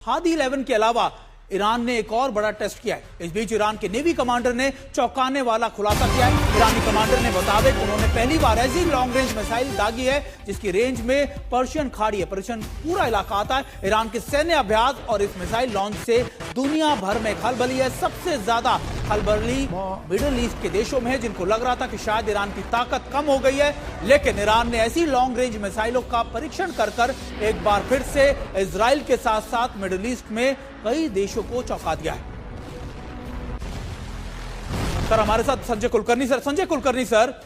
हादी 11 के अलावा ईरान ने एक और बड़ा टेस्ट किया है। इस बीच ईरान के नेवी कमांडर ने चौंकाने वाला खुलासा किया है। ईरानी कमांडर ने मुताबिक उन्होंने पहली बार ऐसी लॉन्ग रेंज मिसाइल दागी है जिसकी रेंज में पर्शियन खाड़ी है, पर्शियन पूरा इलाका आता है। ईरान के सैन्य अभ्यास और इस मिसाइल लॉन्च से दुनिया भर में खलबली है। सबसे ज्यादा खलबली मिडिल ईस्ट के देशों में है, जिनको लग रहा था कि शायद ईरान की ताकत कम हो गई है, लेकिन ईरान ने ऐसी लॉन्ग रेंज मिसाइलों का परीक्षण कर एक बार फिर से इजराइल के साथ साथ मिडिल ईस्ट में कई देशों को चौंका दिया है। सर हमारे साथ संजय कुलकर्णी सर,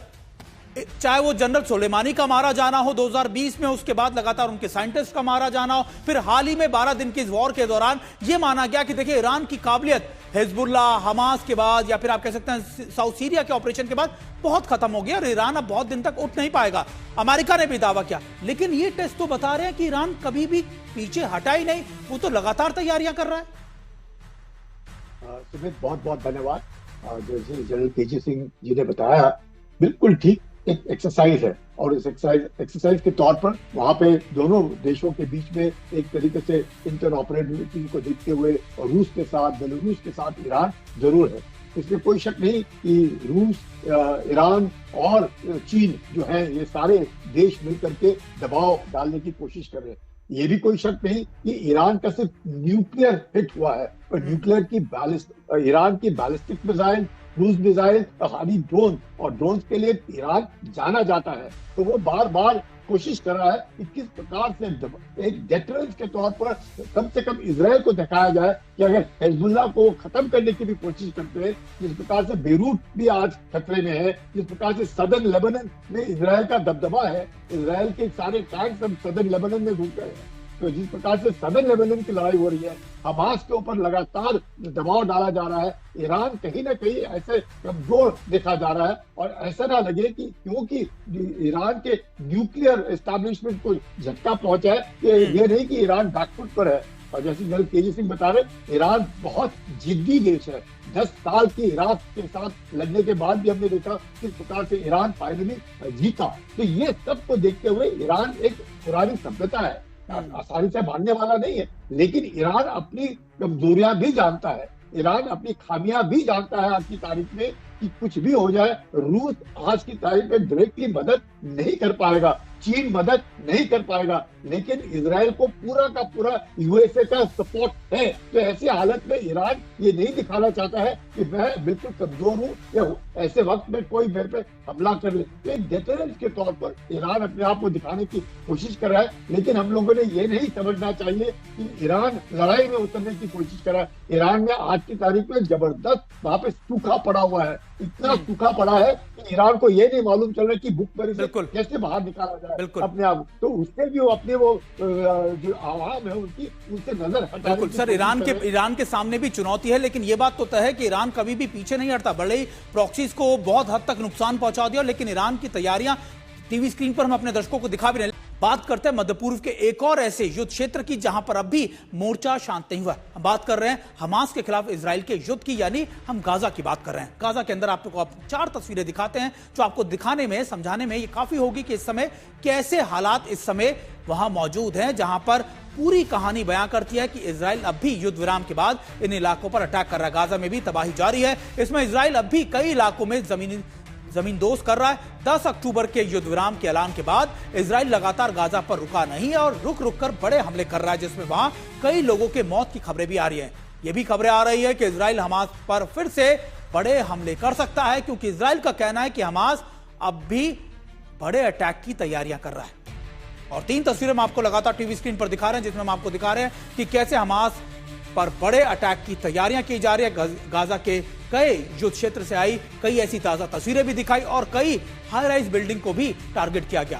चाहे वो जनरल सुलेमानी का मारा जाना हो 2020 में, उसके बाद लगातार उनके साइंटिस्ट का मारा जाना हो, फिर हाल ही में 12 दिन की इस वॉर के दौरान यह माना गया कि देखिए ईरान की काबिलियत हिजबुल्ला, हमास के बाद या फिर आप कह सकते हैं साउथ सीरिया के ऑपरेशन के बाद बहुत खत्म हो गया और ईरान अब बहुत दिन तक उठ नहीं पाएगा। अमेरिका ने भी दावा किया, लेकिन ये टेस्ट तो बता रहे हैं कि ईरान कभी भी पीछे हटा ही नहीं, वो तो लगातार तैयारियां कर रहा है। सुमित, बहुत बहुत धन्यवाद। जैसे जनरल केजी सिंह जी ने बताया, बिल्कुल ठीक एक एक्सरसाइज है और इस एक्सरसाइज के तौर पर वहां पे दोनों देशों के बीच में एक तरीके से इंटरऑपरेबिलिटी को देखते हुए रूस के साथ, बेलारूस के साथ ईरान जरूर है। इसमें कोई शक नहीं कि रूस, ईरान और चीन जो है, ये सारे देश मिलकर के दबाव डालने की कोशिश कर रहे हैं। ये भी कोई शक नहीं कि ईरान का सिर्फ न्यूक्लियर हिट हुआ है, और न्यूक्लियर की ईरान की ballistic missile, cruise missile, Hadi drone, और ड्रोन के लिए ईरान जाना जाता है। तो वो बार बार कोशिश कर रहा है कि किस प्रकार से एक डेटरेंस के तौर पर कम से कम इजराइल को दिखाया जाए कि अगर हिजबुल्लाह को खत्म करने की भी कोशिश करते हैं, जिस प्रकार से बेरूत भी आज खतरे में है, जिस प्रकार से सदर्न लेबनान में इजराइल का दबदबा है, इजराइल के सारे टैंक्स अब सदर्न लेबनान में घुस गए हैं। तो जिस प्रकार से सदर्न लेबनान की लड़ाई हो रही है, हमास के ऊपर लगातार दबाव डाला जा रहा है, ईरान कहीं ना कहीं ऐसे कमजोर देखा जा रहा है। और ऐसा ना लगे कि क्योंकि ईरान के न्यूक्लियर एस्टैब्लिशमेंट को झटका पहुंचा है, कि ये नहीं कि ईरान बैकफुट पर है। और जैसे जनरल केजी सिंह बता रहे, ईरान बहुत जिद्दी देश है। 10 साल की इराक के साथ लड़ने के बाद भी हमने देखा किस प्रकार से ईरान फाइनली जीता। तो ये सब को देखते हुए ईरान एक पुरानी सभ्यता है, आसानी से मानने वाला नहीं है, लेकिन ईरान अपनी कमजोरियां भी जानता है, ईरान अपनी खामियां भी जानता है। आज की तारीख में कि कुछ भी हो जाए, रूस आज की तारीख में डायरेक्टली मदद नहीं कर पाएगा, चीन मदद नहीं कर पाएगा, लेकिन इजराइल को पूरा का पूरा यूएसए का सपोर्ट है। तो ऐसी हालत में ईरान ये नहीं दिखाना चाहता है कि मैं बिल्कुल कमजोर हूँ या ऐसे वक्त में कोई मेरे पे हमला कर ले। तो एक डेटरेंस के तौर पर ईरान अपने आप को दिखाने की कोशिश कर रहा है, लेकिन हम लोगों ने ये नहीं समझना चाहिए कि ईरान लड़ाई में उतरने की कोशिश कर रहा है। ईरान में आज की तारीख में जबरदस्त वहां पे सूखा पड़ा हुआ है, इतना सूखा पड़ा है कि ईरान को ये नहीं मालूम चल रहा कि भुखमरी से कैसे बाहर निकाला जाए अपने आप। तो उससे भी वो अपने वो जो आवाम है उनकी, उनसे नजर हटा। बिल्कुल सर, ईरान के सामने भी चुनौती है, लेकिन ये बात तो तय है कि ईरान कभी भी पीछे नहीं हटता। भले ही प्रॉक्सीज को बहुत हद तक नुकसान पहुंचा दिया, लेकिन ईरान की तैयारियां टीवी स्क्रीन पर हम अपने दर्शकों को दिखा भी रहे हैं। बात करते हैं मध्य पूर्व के एक और ऐसे युद्ध क्षेत्र की जहां पर अब भी मोर्चा शांत नहीं हुआ। हम बात कर रहे हैं हमास के खिलाफ इजराइल के युद्ध की, यानी हम गाजा की बात कर रहे हैं। गाजा के अंदर आपको आप 4 तस्वीरें दिखाते हैं जो आपको दिखाने में, समझाने में ये काफी होगी कि इस समय कैसे हालात इस समय वहां मौजूद हैं, जहां पर पूरी कहानी बयां करती है कि इजराइल अब भी युद्ध विराम के बाद इन इलाकों पर अटैक कर रहा है। गाजा में भी तबाही जारी है। इसमें इजराइल अब भी कई इलाकों में जमींदोज कर रहा है। 10 अक्टूबर के युद्ध विराम के ऐलान के बाद इजराइल लगातार गाजा पर रुका नहीं है और रुक रुक कर बड़े हमले कर रहा है, जिसमें वहां कई लोगों के मौत की खबरें भी आ रही हैं। यह भी खबरें आ रही है कि इजराइल हमास पर फिर से बड़े हमले कर सकता है, क्योंकि इजराइल का कहना है कि हमास अब भी बड़े अटैक की तैयारियां कर रहा है। और 3 तस्वीरें हम आपको लगातार टीवी स्क्रीन पर दिखा रहे हैं, जिसमें हम आपको दिखा रहे हैं कि कैसे हमास पर बड़े अटैक की तैयारियां की जा रही है। गाजा के कई युद्ध क्षेत्र से आई कई ऐसी ताजा तस्वीरें भी दिखाई और कई हाई राइज बिल्डिंग को भी टारगेट किया गया।